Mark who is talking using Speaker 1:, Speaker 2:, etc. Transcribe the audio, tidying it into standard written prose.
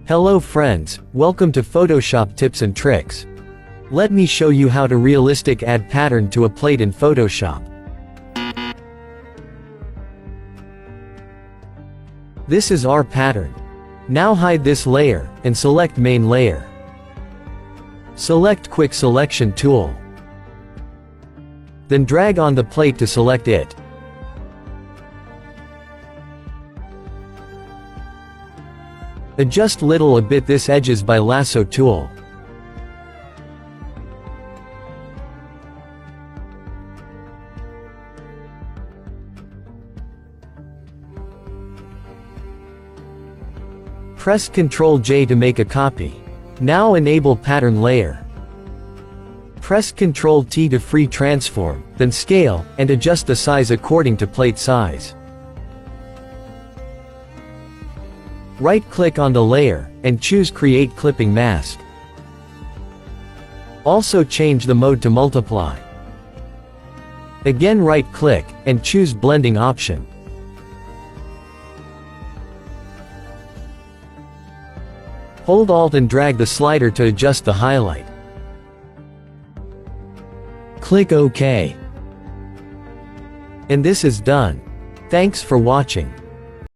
Speaker 1: Hello friends, welcome to Photoshop Tips and Tricks. Let me show you how to realistic add pattern to a plate in Photoshop. This is our pattern. Now hide this layer, and select main layer. Select quick selection tool. Then drag on the plate to select it. Adjust little a bit this edges by lasso tool. Press Ctrl J to make a copy. Now enable pattern layer. Press Ctrl T to free transform, then scale, and adjust the size according to plate size. Right-click on the layer, and choose Create Clipping Mask. Also change the mode to multiply. Again right-click, and choose Blending option. Hold Alt and drag the slider to adjust the highlight. Click OK. And this is done. Thanks for watching.